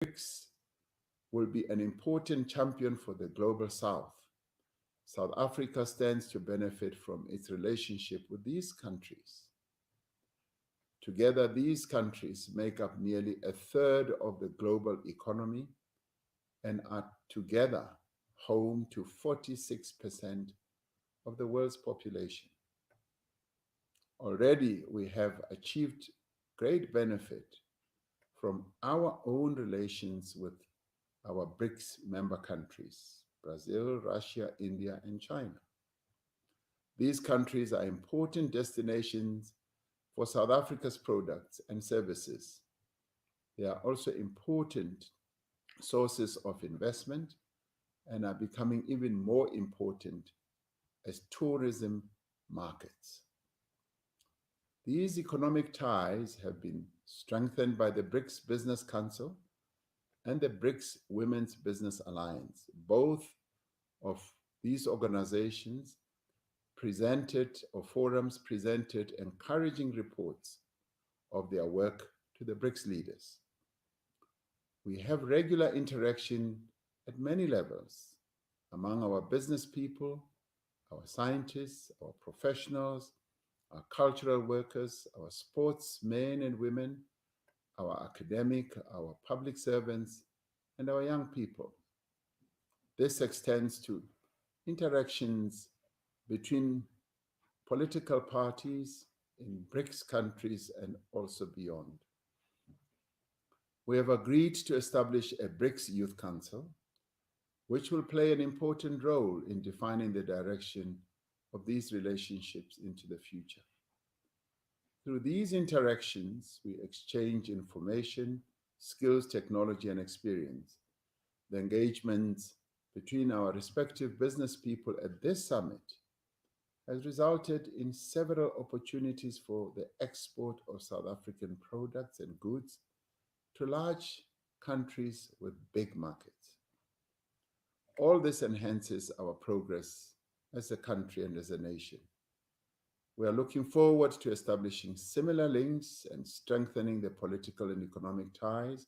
BRICS will be an important champion for the global South. South Africa stands to benefit from its relationship with these countries. Together, these countries make up nearly a third of the global economy and are together home to 46% of the world's population. Already, we have achieved great benefit from our own relations with our BRICS member countries, Brazil, Russia, India, and China. These countries are important destinations for South Africa's products and services. They are also important sources of investment and are becoming even more important as tourism markets. These economic ties have been strengthened by the BRICS Business Council and the BRICS Women's Business Alliance. Both of these organizations forums presented encouraging reports of their work to the BRICS leaders. We have regular interaction at many levels among our business people, our scientists, our professionals, our cultural workers, our sportsmen and women, our academic, our public servants, and our young people. This extends to interactions between political parties in BRICS countries and also beyond. We have agreed to establish a BRICS Youth Council, which will play an important role in defining the direction of these relationships into the future. Through these interactions, we exchange information, skills, technology, and experience. The engagements between our respective business people at this summit has resulted in several opportunities for the export of South African products and goods to large countries with big markets. All this enhances our progress as a country and as a nation. We are looking forward to establishing similar links and strengthening the political and economic ties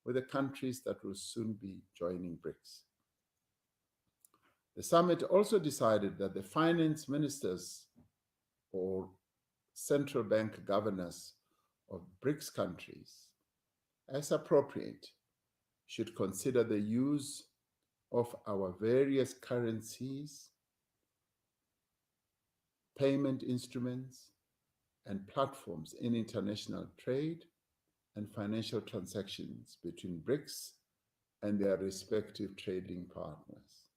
with the countries that will soon be joining BRICS. The summit also decided that the finance ministers or central bank governors of BRICS countries, as appropriate, should consider the use of our various currencies, payment instruments, and platforms in international trade and financial transactions between BRICS and their respective trading partners.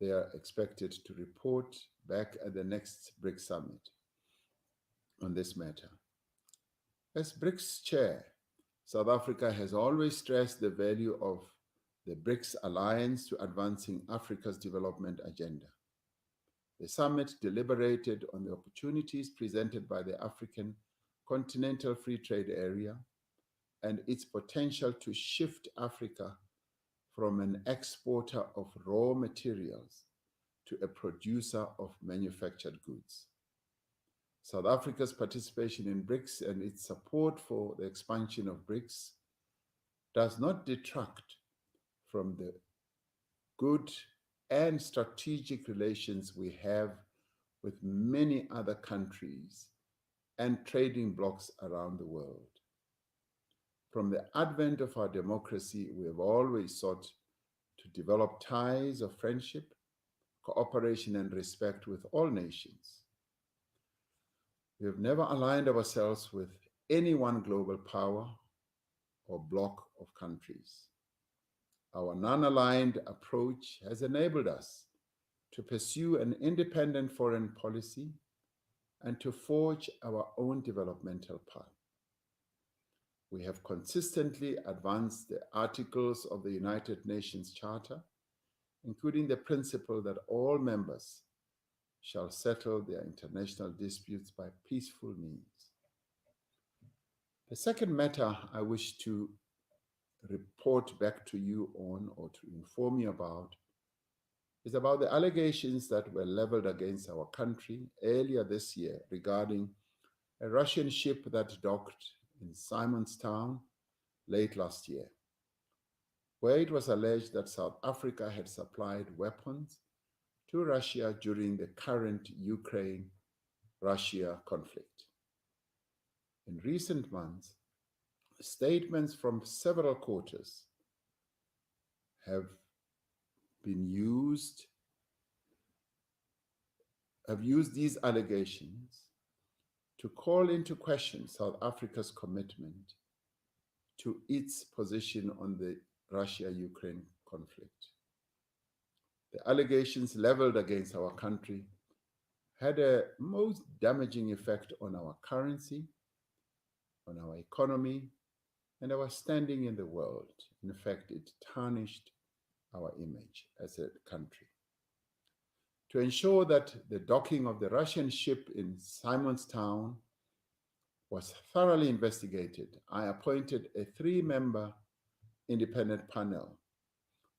They are expected to report back at the next BRICS Summit on this matter. As BRICS chair, South Africa has always stressed the value of the BRICS alliance to advancing Africa's development agenda. The summit deliberated on the opportunities presented by the African Continental Free Trade Area and its potential to shift Africa from an exporter of raw materials to a producer of manufactured goods. South Africa's participation in BRICS and its support for the expansion of BRICS does not detract from the good and strategic relations we have with many other countries and trading blocs around the world. From the advent of our democracy, we have always sought to develop ties of friendship, cooperation, and respect with all nations. We have never aligned ourselves with any one global power or bloc of countries. Our non-aligned approach has enabled us to pursue an independent foreign policy and to forge our own developmental path. We have consistently advanced the articles of the United Nations Charter, including the principle that all members shall settle their international disputes by peaceful means. The second matter I wish to report back to you on or to inform you about is about the allegations that were leveled against our country earlier this year regarding a Russian ship that docked in Simonstown late last year, where it was alleged that South Africa had supplied weapons to Russia during the current Ukraine-Russia conflict. In recent months, statements from several quarters have used these allegations to call into question South Africa's commitment to its position on the Russia-Ukraine conflict. The allegations leveled against our country had a most damaging effect on our currency, on our economy, and our standing in the world. In fact, it tarnished our image as a country. To ensure that the docking of the Russian ship in Simonstown was thoroughly investigated, I appointed a 3-member independent panel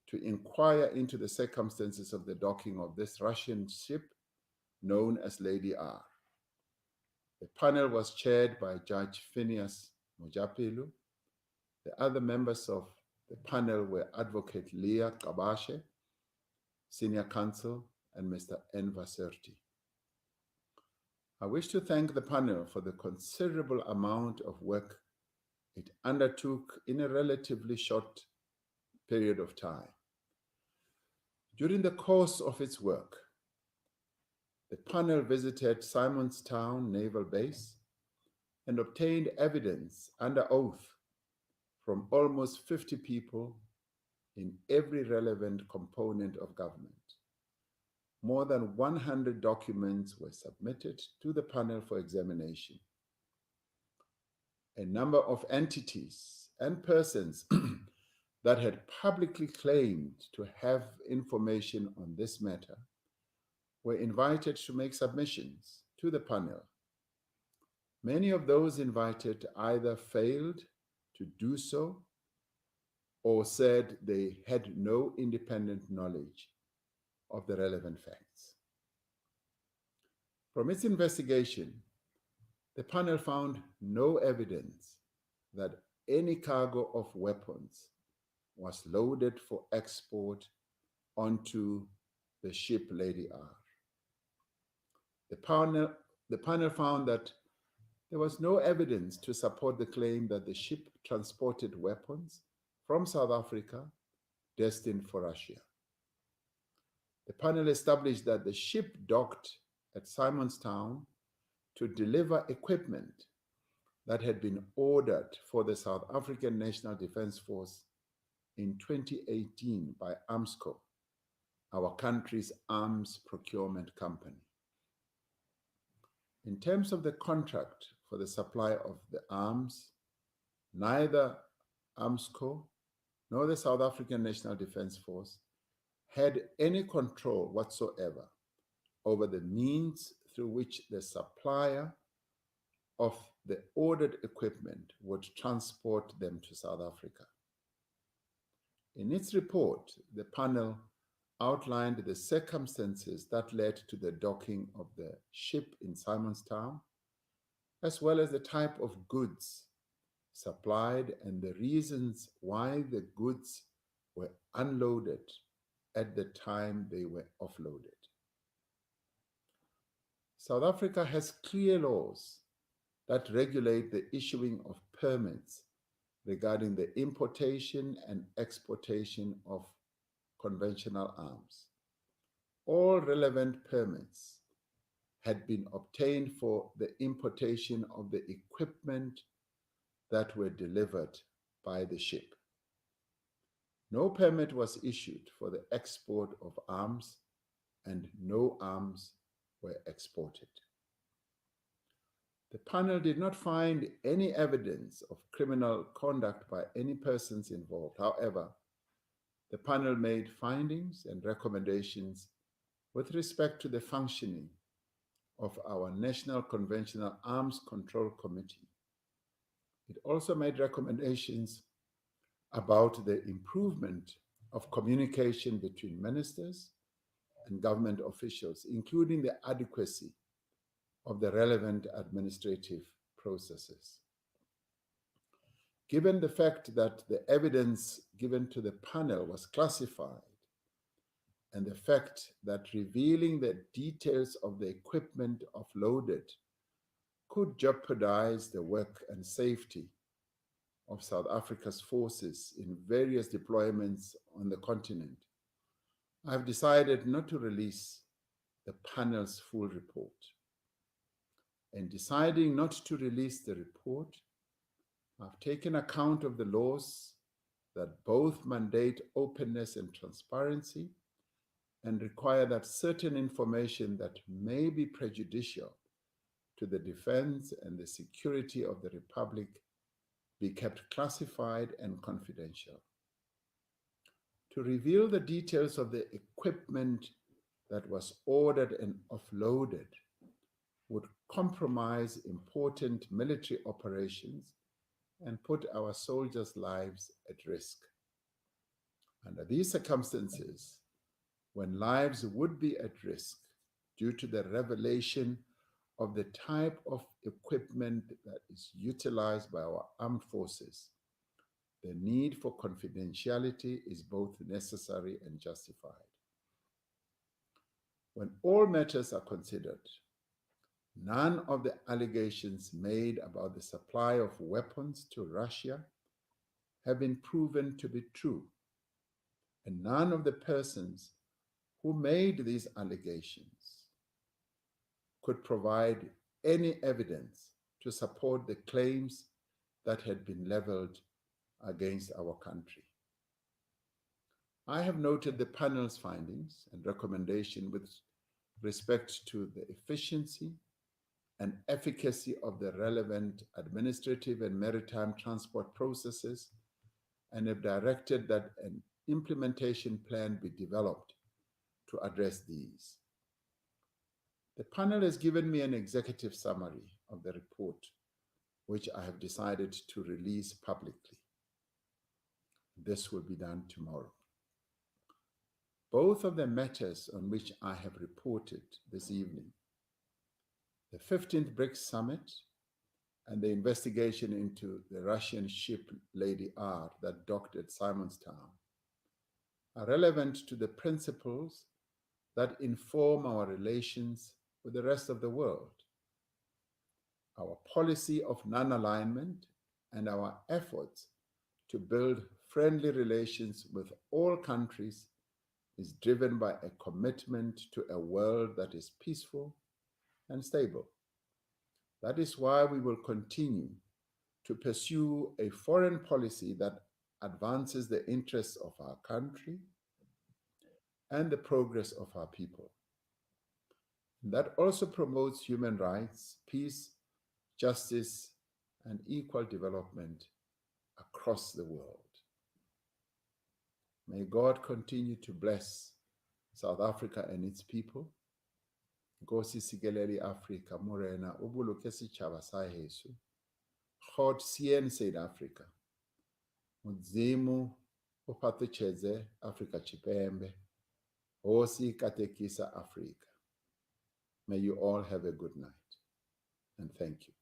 to inquire into the circumstances of the docking of this Russian ship known as Lady R. The panel was chaired by Judge Phineas Mojapilu. The other members of the panel were Advocate Leah Kabashe, Senior Counsel, and Mr. Enver Serti. I wish to thank the panel for the considerable amount of work it undertook in a relatively short period of time. During the course of its work, the panel visited Simonstown Naval Base and obtained evidence under oath from almost 50 people in every relevant component of government. More than 100 documents were submitted to the panel for examination. A number of entities and persons that had publicly claimed to have information on this matter were invited to make submissions to the panel. Many of those invited either failed to do so or said they had no independent knowledge of the relevant facts. From its investigation, the panel found no evidence that any cargo of weapons was loaded for export onto the ship Lady R. The panel found that there was no evidence to support the claim that the ship transported weapons from South Africa destined for Russia. The panel established that the ship docked at Simonstown to deliver equipment that had been ordered for the South African National Defence Force in 2018 by AMSCO, our country's arms procurement company. In terms of the contract for the supply of the arms, neither AMSCO nor the South African National Defence Force had any control whatsoever over the means through which the supplier of the ordered equipment would transport them to South Africa. In its report, the panel outlined the circumstances that led to the docking of the ship in Simonstown, as well as the type of goods supplied and the reasons why the goods were unloaded at the time they were offloaded. South Africa has clear laws that regulate the issuing of permits regarding the importation and exportation of conventional arms. All relevant permits had been obtained for the importation of the equipment that were delivered by the ship. No permit was issued for the export of arms, and no arms were exported. The panel did not find any evidence of criminal conduct by any persons involved. However, the panel made findings and recommendations with respect to the functioning of our National Conventional Arms Control Committee. It also made recommendations about the improvement of communication between ministers and government officials, including the adequacy of the relevant administrative processes. Given the fact that the evidence given to the panel was classified, and the fact that revealing the details of the equipment offloaded could jeopardize the work and safety of South Africa's forces in various deployments on the continent, I have decided not to release the panel's full report. In deciding not to release the report, I've taken account of the laws that both mandate openness and transparency and require that certain information that may be prejudicial to the defense and the security of the Republic be kept classified and confidential. To reveal the details of the equipment that was ordered and offloaded would compromise important military operations and put our soldiers' lives at risk. Under these circumstances, when lives would be at risk due to the revelation of the type of equipment that is utilized by our armed forces, the need for confidentiality is both necessary and justified. When all matters are considered, none of the allegations made about the supply of weapons to Russia have been proven to be true, and none of the persons who made these allegations could provide any evidence to support the claims that had been leveled against our country. I have noted the panel's findings and recommendation with respect to the efficiency and efficacy of the relevant administrative and maritime transport processes, and have directed that an implementation plan be developed to address these. The panel has given me an executive summary of the report, which I have decided to release publicly. This will be done tomorrow. Both of the matters on which I have reported this evening, the 15th BRICS Summit and the investigation into the Russian ship Lady R that docked at Simonstown, are relevant to the principles that inform our relations with the rest of the world. Our policy of non-alignment and our efforts to build friendly relations with all countries is driven by a commitment to a world that is peaceful and stable. That is why we will continue to pursue a foreign policy that advances the interests of our country and the progress of our people. That also promotes human rights, peace, justice, and equal development across the world. May God continue to bless South Africa and its people. Nkosi sikelele Afrika morena ubuluke sitjhaba sa heso. God seën South Africa. Mudzimu uphathutshedze Afrika Tshipembe. Hosi katekisa Africa. May you all have a good night, and thank you.